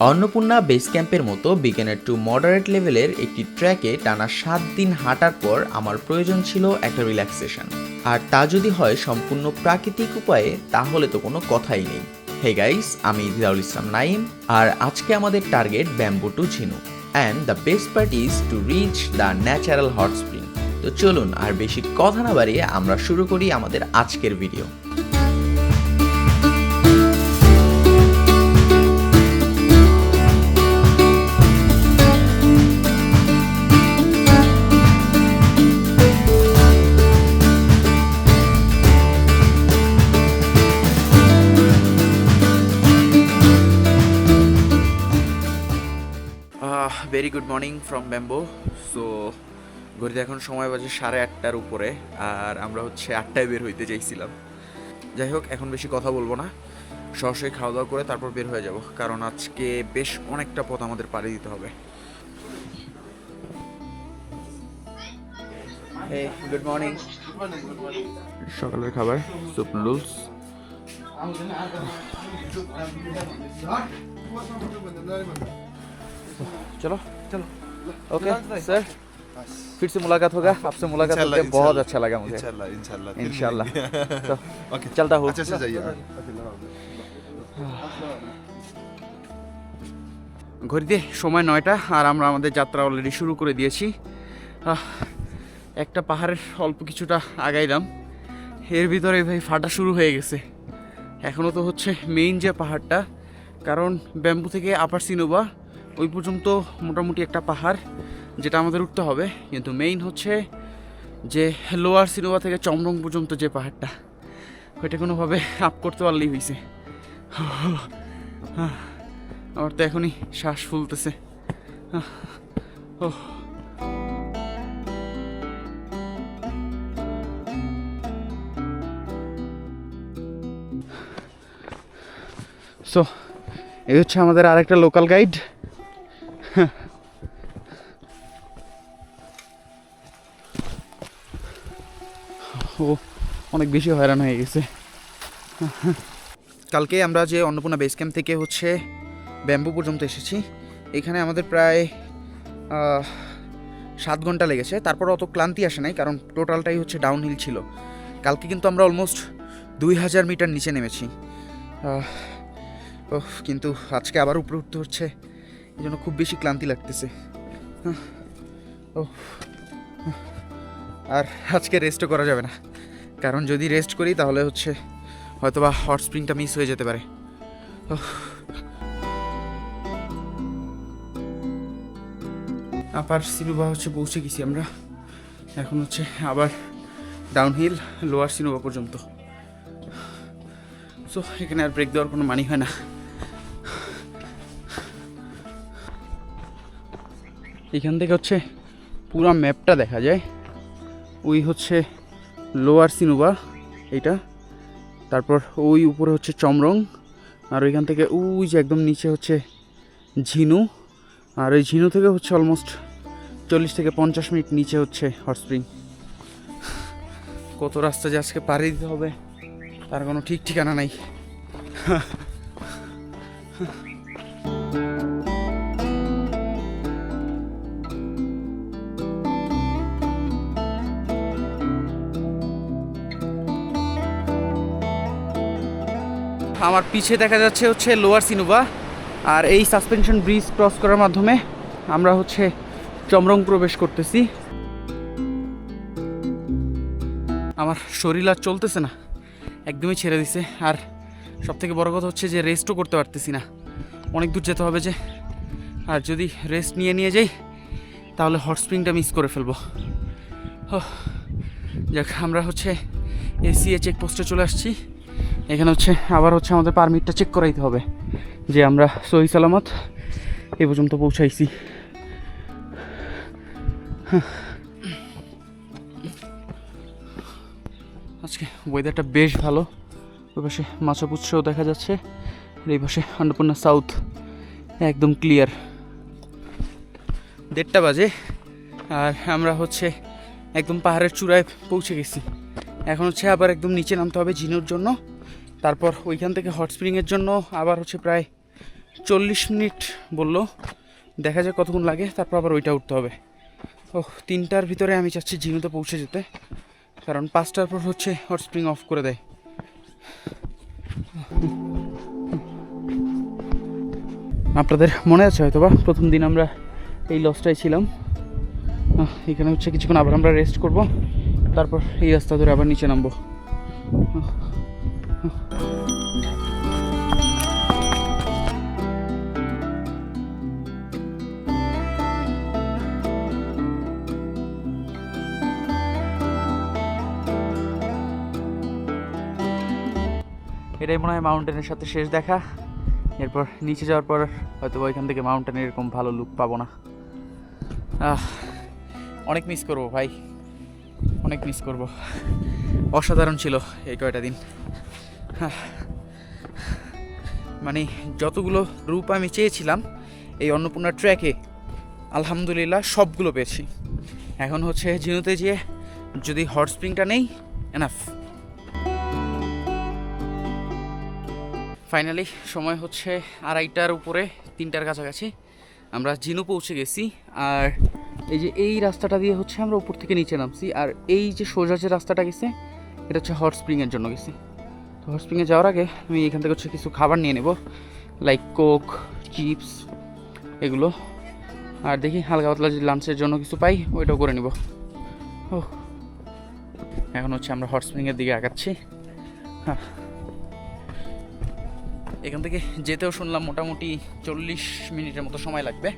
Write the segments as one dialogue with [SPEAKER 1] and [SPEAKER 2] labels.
[SPEAKER 1] Annapurna base ক্যাম্পের মতো beginner to moderate লেভেলের একটি ট্র্যাকে টানা 7 দিন হাঁটার পর আমার প্রয়োজন ছিল একটা রিল্যাক্সেশন, আর তা যদি হয় সম্পূর্ণ প্রাকৃতিক উপায়ে তাহলে তো কোনো কথাই নেই। হে গাইস, আমি দিদাউল ইসলাম নাইম, আর আজকে আমাদের টার্গেট ব্যাম্বু টু ঝিনুক, and the best part is to reach the natural hot spring. তো চলুন আর বেশি কথা না বাড়িয়ে আমরা শুরু করি আমাদের আজকের video. Very good morning from bamboo. So ঘড়িতে এখন সময় বাজে 8:30-টার উপরে, আর আমরা হচ্ছে 8টায় বের হইতে চাইছিলাম। যাই হোক, এখন বেশি কথা বলবো না, সরাসরি খাওয়া দাওয়া করে তারপর বের হয়ে যাব, কারণ আজকে বেশ অনেকটা পথ আমাদের পাড়ি দিতে হবে। Good morning. সকালের খাবার স্যুপ নুডলস। चलो चलो ओके सर, फिर से मुलाकात होगा आपसे। मुलाकात करके बहुत अच्छा लगा मुझे। इंशाल्लाह तो चलता हूँ। अच्छे से जाइए। ঘড়িতে সময় 9টা, আর আমরা আমাদের যাত্রা অলরেডি শুরু করে দিয়েছি। একটা পাহাড়ের অল্প কিছুটা আগাইলাম, এর ভিতরে ভাই ফাটা শুরু হয়ে গেছে। এখনও তো হচ্ছে মেইন যে পাহাড়টা, কারণ ব্যাম্বু থেকে আপার সিনোবা ওই পর্যন্ত মোটামুটি একটা পাহাড় যেটা আমাদের উঠতে হবে, কিন্তু মেইন হচ্ছে যে লোয়ার সিনোবা থেকে চমরং পর্যন্ত যে পাহাড়টা, ওইটা কোনোভাবে আপ করতে পারলেই হয়েছে। আমার তো এখনই শ্বাস ফুলতেছে। সো এই হচ্ছে আমাদের আরেকটা লোকাল গাইড। ও অনেক বেশি হয়রান হয়ে গেছে। কালকে আমরা যে অন্নপূর্ণা বেস ক্যাম্প থেকে হচ্ছে ব্যাম্বু পর্যন্ত এসেছি, এখানে আমাদের প্রায় 7 ঘন্টা লেগেছে। তারপর অত ক্লান্তি আসে নাই, কারণ টোটালটাই হচ্ছে ডাউনহিল ছিল। কালকে কিন্তু আমরা অলমোস্ট 2000 মিটার নিচে নেমেছি, কিন্তু আজকে আবার উপরে উঠতে হচ্ছে, এই জন্য খুব বেশি ক্লান্তি লাগতেছে। আর আজকে রেস্টও করা যাবে না, কারণ যদি রেস্ট করি তাহলে হচ্ছে হয়তোবা হট স্প্রিংটা মিস হয়ে যেতে পারে। আপার সিনোবা হচ্ছে পৌঁছে গেছি আমরা, এখন হচ্ছে আবার ডাউনহিল লোয়ার সিনোবা পর্যন্ত। সো এখানে আর ব্রেক দেওয়ার কোনো মানি হয় না। এখান থেকে হচ্ছে পুরো ম্যাপটা দেখা যায়। ওই হচ্ছে লোয়ার সিনোবা এইটা, তারপর ওই উপরে হচ্ছে চমরং, আর ওইখান থেকে ওই যে একদম নিচে হচ্ছে ঝিনু, আর ওই ঝিনু থেকে হচ্ছে অলমোস্ট 40 থেকে 50 মিনিট নিচে হচ্ছে হট স্প্রিং। কত রাস্তা যে আজকে পাড়ি দিতে হবে তার কোনো ঠিক ঠিকানা নাই। আমার পিছে দেখা যাচ্ছে হচ্ছে লোয়ার সিনোবা, আর এই সাসপেনশন ব্রিজ ক্রস করার মাধ্যমে আমরা হচ্ছে চমরং প্রবেশ করতেছি। আমার শরীর আর চলতেছে না, একদমই ছেড়ে দিছে। আর সবথেকে বড় কথা হচ্ছে যে রেস্টও করতে পারতেছি না, অনেক দূর যেতে হবে যে, আর যদি রেস্ট নিয়ে যাই তাহলে হট স্প্রিংটা মিস করে ফেলবো। যাক, আমরা হচ্ছে এসিএ চেকপোস্টে চলে আসছি। এখানে হচ্ছে আবার হচ্ছে আমাদের পারমিটটা চেক করাইতে হবে যে আমরা সহি সালামত এ পর্যন্ত পৌঁছাইছি। আজকে ওয়েদারটা বেশ ভালো, ওই পাশে মাছাপুচ্ছও দেখা যাচ্ছে, আর এই পাশে অন্নপূর্ণা সাউথ একদম ক্লিয়ার। 1:30 বাজে, আর আমরা হচ্ছে একদম পাহাড়ের চূড়ায় পৌঁছে গেছি। এখন হচ্ছে আবার একদম নিচে নামতে হবে ঝিনুর জন্য, তারপর ওইখান থেকে হট স্প্রিংয়ের জন্য আবার হচ্ছে প্রায়
[SPEAKER 2] 40 মিনিট বললো, দেখা যাক কতক্ষণ লাগে, তারপর আবার ওইটা উঠতে হবে। ও 3টার ভিতরে আমি চাচ্ছি ঝিনুতে পৌঁছে যেতে, কারণ 5টার পর হচ্ছে হট স্প্রিং অফ করে দেয়। আপনাদের মনে আছে হয়তো বা প্রথম দিন আমরা এই লসটায় ছিলাম। এখানে হচ্ছে কিছুক্ষণ আবার আমরা রেস্ট করব, তারপর এই রাস্তা ধরে আবার নিচে নামবো। এটাই মনে হয় মাউন্টেনের সাথে শেষ দেখা। এরপর নিচে যাওয়ার পর হয়তো ওইখান থেকে মাউন্টেনের এরকম ভালো লুক পাবো না। অনেক মিস করবো ভাই, অনেক মিস করব। অসাধারণ ছিল এই কয়টা দিন। মানে যতগুলো রূপ আমি চেয়েছিলাম এই অন্নপূর্ণা ট্র্যাকে, আলহামদুলিল্লাহ সবগুলো পেয়েছি। এখন হচ্ছে ঝিনুতে যেয়ে যদি হট স্প্রিংটা নেই, এনাফ। ফাইনালি সময় হচ্ছে 2:30টার উপরে, 3টার কাছাকাছি আমরা ঝিনু পৌঁছে গেছি। আর এই যে এই রাস্তাটা দিয়ে হচ্ছে আমরা উপর থেকে নিচে নামছি, আর এই যে সোজা যে রাস্তাটা গেছে এটা হচ্ছে হট স্প্রিংয়ের জন্য গেছি। তো হট স্প্রিংয়ে যাওয়ার আগে আমি এখান থেকে হচ্ছে কিছু খাবার নিয়ে নেব, লাইক কোক, চিপস এগুলো, আর দেখি হালকা পাতলা যদি লাঞ্চের জন্য কিছু পাই ওইটাও করে নেব। ও এখন হচ্ছে আমরা হট স্প্রিংয়ের দিকে আগাচ্ছি। হ্যাঁ, এখান থেকে যেতেও শুনলাম মোটামুটি 40 মিনিটের মতো সময় লাগবে।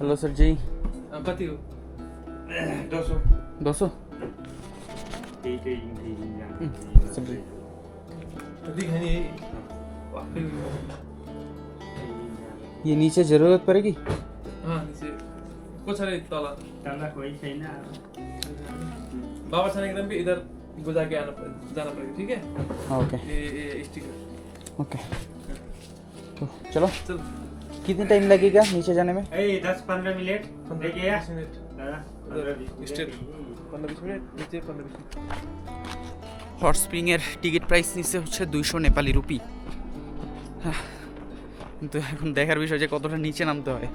[SPEAKER 2] हेलो सर जी,
[SPEAKER 3] कति हो 200
[SPEAKER 2] 200
[SPEAKER 3] सब्जी दिखाने
[SPEAKER 2] ये नीचे जरूरत पड़ेगी?
[SPEAKER 3] नीचे को छ रे तला
[SPEAKER 4] कोही छैन।
[SPEAKER 3] बाबा छाने एकदम भी इधर गुजार के जाना पड़ेगा, ठीक है?
[SPEAKER 2] ओके
[SPEAKER 3] ये स्टिकर
[SPEAKER 2] ओके, तो चलो।
[SPEAKER 3] चल
[SPEAKER 2] कितने टाइम लगेगा नीचे जाने में?
[SPEAKER 4] 10-15 मिनट
[SPEAKER 3] 15-20 मिनट स्टेप 15-20 मिनट नीचे 15-20 मिनट।
[SPEAKER 2] হট স্প্রিংয়ের টিকিট প্রাইস নিচ্ছে হচ্ছে 200 নেপালি রুপি। কিন্তু এখন দেখার বিষয় যে কতটা নিচে নামতে হয়।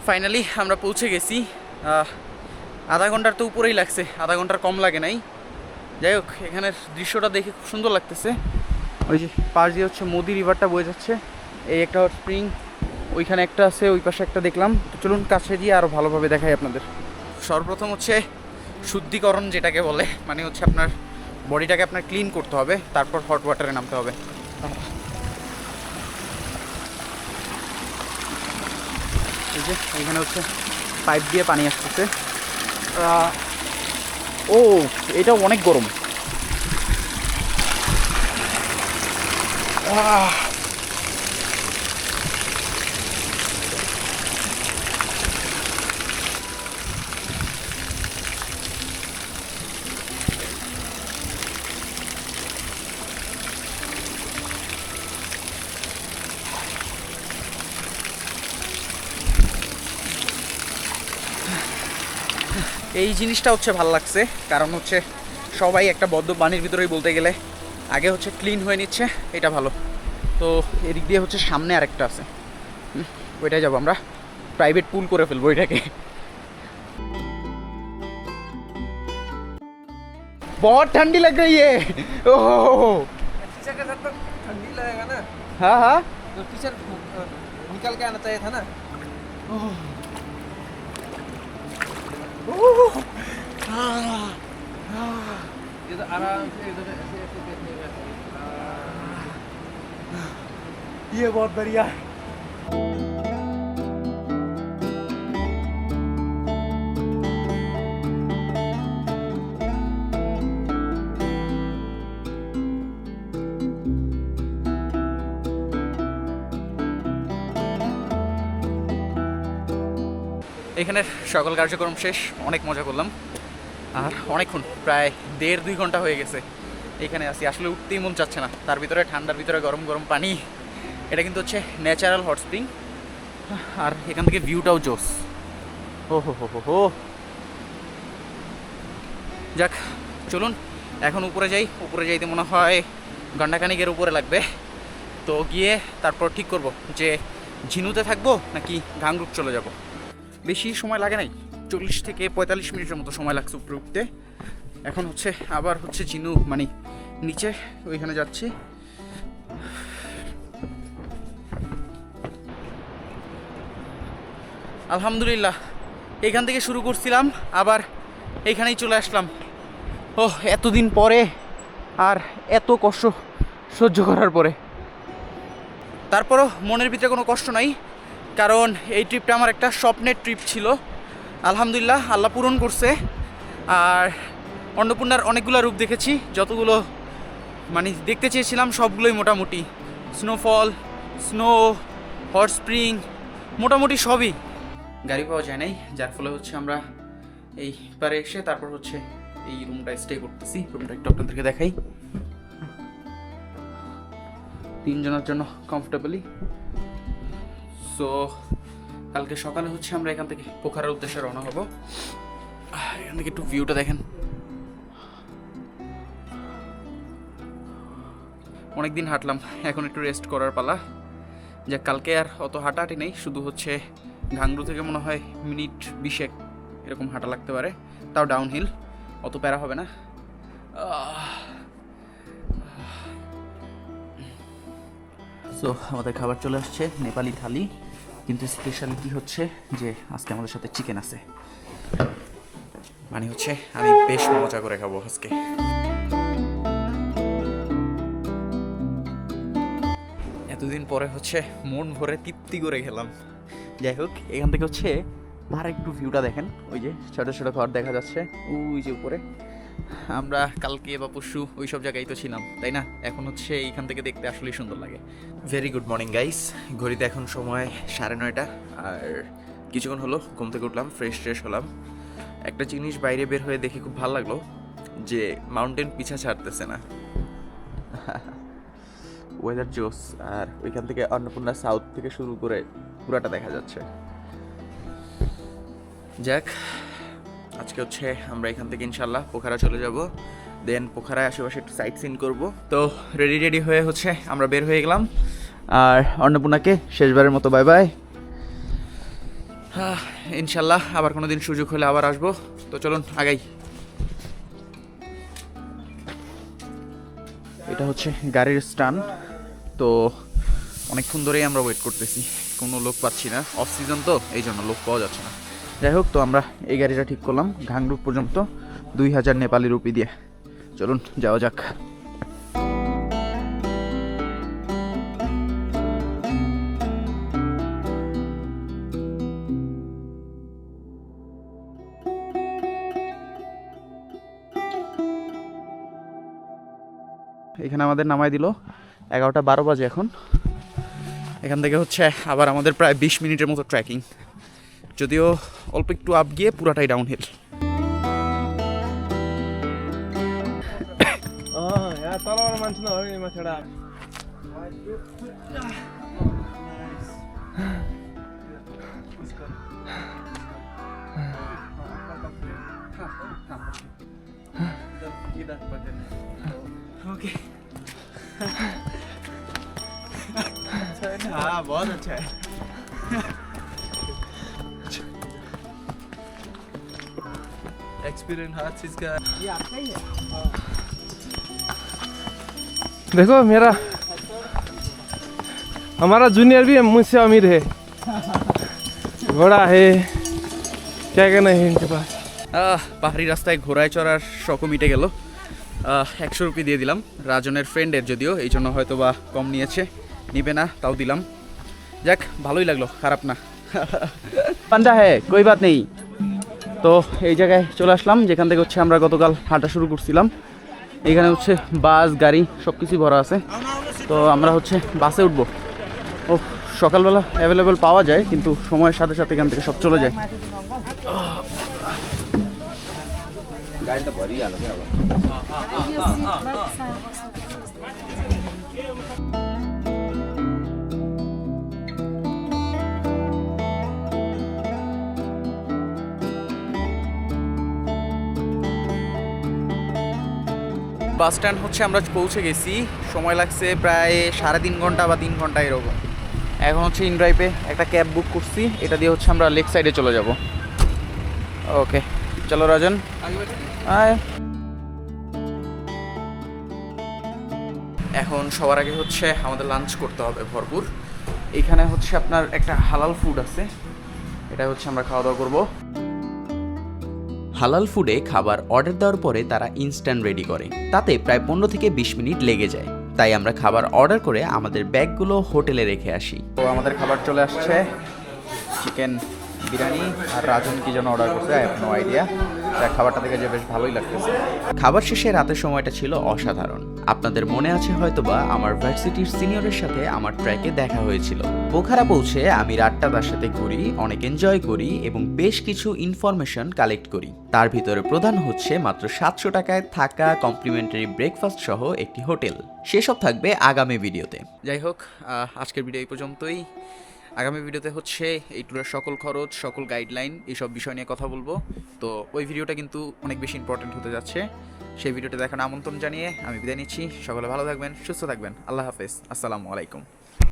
[SPEAKER 2] ফাইনালি আমরা পৌঁছে গেছি। আধা ঘন্টার তো উপরেই লাগছে, আধা ঘন্টার কম লাগে নাই। যাই হোক, এখানের দৃশ্যটা দেখে খুব সুন্দর লাগতেছে। ওই যে পাশ দিয়ে হচ্ছে মোদি রিভারটা বয়ে যাচ্ছে, এই একটা হট স্প্রিং, ওইখানে একটা আছে, ওই পাশে একটা দেখলাম। তো চলুন কাছে গিয়ে আরও ভালোভাবে দেখাই আপনাদের। সর্বপ্রথম হচ্ছে শুদ্ধিকরণ যেটাকে বলে, মানে হচ্ছে আপনার বডিটাকে আপনার ক্লিন করতে হবে, তারপর হট ওয়াটারে নামতে হবে। এই যে এখানে হচ্ছে পাইপ দিয়ে পানি আসতেছে। ও এটা অনেক গরম। এই জিনিসটা হচ্ছে ভালো লাগছে, কারণ হচ্ছে সবাই একটা বদ্ধ পানির ভিতরেই বলতে গেলে আগে হচ্ছে ক্লিন হয়ে নিচ্ছে, এটা ভালো। তো এদিক দিয়ে হচ্ছে সামনে আরেকটা আছে, ওইটাই যাবো আমরা, প্রাইভেট পুল করে ফেলবো এটাকে। बहुत ठंडी लग रही है। ओह
[SPEAKER 3] टीचर के साथ तो ठंडी लगेगा ना,
[SPEAKER 2] हाँ हाँ
[SPEAKER 3] तो टीचर निकल के आना चाहिए था ना। ये तो आराम से इधर ऐसे ऐसे बैठने का।
[SPEAKER 2] ये बहुत बढ़िया है। এখানের সকল কার্যক্রম শেষ, অনেক মজা করলাম, আর অনেকক্ষণ প্রায় 1.5-2 ঘন্টা হয়ে গেছে এখানে আছি। আসলে উঠতেই মন চাচ্ছে না, তার ভিতরে ঠান্ডার ভিতরে গরম গরম পানি। এটা কিন্তু হচ্ছে ন্যাচারাল হট স্প্রিং, আর এখান থেকে ভিউটাও জোস। ও হো হো হো হো। যাক চলুন এখন উপরে যাই। উপরে যাইতে মনে হয় ঘণ্টাখানিকের উপরে লাগবে। তো গিয়ে তারপর ঠিক করব যে ঝিনুতে থাকবো নাকি ঘাংরুক চলে যাব। বেশি সময় লাগে নাই, 40 থেকে 45 মিনিটের মতো সময় লাগছে উপরে উঠতে। এখন হচ্ছে আবার হচ্ছে ঝিনু মানে নিচে ওইখানে যাচ্ছি। আলহামদুলিল্লাহ এখান থেকে শুরু করছিলাম, আবার এইখানেই চলে আসলাম। ওহ, এতদিন পরে আর এত কষ্ট সহ্য করার পরে তারপরও মনের ভিতরে কোনো কষ্ট নাই, কারণ এই ট্রিপটা আমার একটা স্বপ্নের ট্রিপ ছিল। আলহামদুলিল্লাহ আল্লাহ পূরণ করছে। আর অন্নপূর্ণার অনেকগুলো রূপ দেখেছি, যতগুলো মানে দেখতে চেয়েছিলাম সবগুলোই মোটামুটি। স্নোফল, স্নো, হট স্প্রিং, মোটামুটি সবই। গাড়ি পাওয়া যায় নাই, যার ফলে হচ্ছে আমরা এই পারে এসে তারপর হচ্ছে এই রুমটা স্টে করতেছি। রুমটা একটু আপনাদেরকে দেখাই। 3 জনের জন্য কমফোর্টেবলি। সো কালকে সকালে হচ্ছে আমরা এখান থেকে পোখারার উদ্দেশ্যে রওনা হব। এখান থেকে একটু ভিউটা দেখেন। অনেকদিন হাঁটলাম, এখন একটু রেস্ট করার পালা। যা কালকে আর অত হাঁটাহাঁটি নেই, শুধু হচ্ছে ঘাংরু থেকে মনে হয় মিনিট 20 এরকম হাঁটা লাগতে পারে, তাও ডাউনহিল, অত প্যারা হবে না। সো আমাদের খাবার চলে আসছে, নেপালি থালি, কিন্তু স্পেশালিটি হচ্ছে যে আজকে আমাদের সাথে চিকেন আছে। মানে হচ্ছে আমি বেশ মজা করে খাবো আজকে। এতদিন পরে হচ্ছে মন ভরে তৃপ্তি করে খেলাম। যাই হোক, এখান থেকে হচ্ছে আর একটু ভিউটা দেখেন। ওই যে ছোটো ছোটো ঘর দেখা যাচ্ছে ওই যে উপরে। আমরা কালকে বা পরশু ওই সব জায়গায় তো ছিলাম, তাই না? এখন হচ্ছে এইখান থেকে দেখতে আসলেই সুন্দর লাগে।
[SPEAKER 1] Very good morning guys. ঘড়িতে এখন সময় 9:30, আর কিছুক্ষণ হলো ঘুম থেকে উঠলাম, ফ্রেশ হলাম। একটা জিনিস বাইরে বের হয়ে দেখে খুব ভালো লাগলো যে মাউন্টেন পিছা ছাড়তেছে না। ওয়েদার জোস। আর ওইখান থেকে অন্নপূর্ণা সাউথ থেকে শুরু করে পুরাটা দেখা যাচ্ছে। যাক, আজকে হচ্ছে আমরা এখান থেকে ইনশাল্লাহ পোখারা চলে যাব। দেন পোখারায় আশেপাশে একটু সাইট সিন করবো। তো রেডি হয়ে হচ্ছে আমরা বের হয়ে গেলাম। আর অন্নপূর্ণাকে শেষবারের মতো বাই বাই। ইনশাল্লাহ আবার কোনো দিন সুযোগ হলে আবার আসবো। তো চলুন আগাই। এটা হচ্ছে গাড়ির স্ট্যান্ড। তো অনেকক্ষণ ধরেই আমরা ওয়েট করতেছি, কোনো লোক পাচ্ছি না। অফ সিজন তো, এই জন্য লোক পাওয়া যাচ্ছে না। যাই হোক, তো আমরা এই গাড়িটা ঠিক করলাম ঘাংরুক পর্যন্ত 2000 নেপালি রুপি দিয়ে। চলুন যাওয়া যাক। এখানে আমাদের নামাই দিল 11:12 বাজে এখন। এখান থেকে হচ্ছে আবার আমাদের প্রায় 20 মিনিটের মতো ট্রেকিং, যদিও অল্প একটু আপ গিয়ে পুরাটাই ডাউনহিল। ओके हाँ बहुत अच्छा है। एक्सपीरियंस हर चीज का ये आपका ही है।
[SPEAKER 3] देखो मेरा हमारा जूनियर भी मुझसे अमीर है, घोड़ा है, क्या कहना है इनके पास।
[SPEAKER 2] পাহাড়ি রাস্তায় ঘোড়ায় চড়ার শখও মিটে গেল। 100 রুপি দিয়ে দিলাম রাজনের ফ্রেন্ডের, যদিও এই জন্য হয়তো বা কম নিয়েছে, নিবে না তাও দিলাম। যাক, ভালোই লাগলো, খারাপ না। পান্ডা হ্যাঁ কই বাত নেই। তো এই জায়গায় চলে আসলাম যেখান থেকে হচ্ছে আমরা গতকাল হাঁটা শুরু করছিলাম। এইখানে হচ্ছে বাস গাড়ি সব কিছুই ভরা আছে। তো আমরা হচ্ছে বাসে উঠবো। ও সকালবেলা অ্যাভেলেবেল পাওয়া যায়, কিন্তু সময়ের সাথে সাথে এখান থেকে সব চলে যায়। গাড়িটা ভরি আলো বাস স্ট্যান্ড হচ্ছে আমরা পৌঁছে গেছি, সময় লাগছে প্রায় 3.5 ঘন্টা বা 3 ঘন্টা এরকম। এখন হচ্ছে ইনড্রাইভে একটা ক্যাব বুক করছি, এটা দিয়ে হচ্ছে আমরা লেক সাইডে চলে যাব। ওকে চলো রাজন, আয়। এখন সবার আগে হচ্ছে আমাদের লাঞ্চ করতে হবে ভরপুর। এখানে হচ্ছে আপনার একটা হালাল ফুড আছে, এটা হচ্ছে আমরা খাওয়া দাওয়া করবো।
[SPEAKER 1] হালাল ফুডে খাবার অর্ডার দেওয়ার পরে তারা ইনস্ট্যান্ট রেডি করে, তাতে প্রায় 15 থেকে 20 মিনিট লেগে যায়। তাই আমরা খাবার অর্ডার করে আমাদের ব্যাগগুলো হোটেলে রেখে আসি।
[SPEAKER 2] তো আমাদের খাবার চলে আসছে, চিকেন বিরিয়ানি, আর রাজন কি যেন অর্ডার করছে, আই হ্যাভ নো আইডিয়া। খাবারটা দেখে যে বেশ ভালোই লাগতেছে।
[SPEAKER 1] খাবার শেষে রাতের সময়টা ছিল অসাধারণ। আপনাদের মনে আছে হয়তোবা আমার ভার্সিটির সিনিয়রের সাথে আমার ট্র্যাকে দেখা হয়েছিল। পোখারা পৌঁছে আমি রাতটা তার সাথে ঘুরি, অনেক এনজয় করি এবং বেশ কিছু ইনফরমেশন কালেক্ট করি। তার ভিতরে প্রধান হচ্ছে মাত্র 700 টাকায় থাকা কমপ্লিমেন্টারি ব্রেকফাস্ট সহ একটি হোটেল। সেসব থাকবে আগামী ভিডিওতে।
[SPEAKER 2] যাই হোক, আজকের ভিডিও এই পর্যন্তই। আগামী ভিডিওতে হচ্ছে এই ট্যুরের সকল খরচ, সকল গাইডলাইন, এইসব বিষয় নিয়ে কথা বলবো। তো ওই ভিডিওটা কিন্তু অনেক বেশি ইম্পর্টেন্ট হতে যাচ্ছে। সেই ভিডিওটা দেখার আমন্ত্রণ জানিয়ে আমি বিদায় নিচ্ছি। সকলে ভালো থাকবেন, সুস্থ থাকবেন। আল্লাহ হাফেজ, আসসালামু আলাইকুম।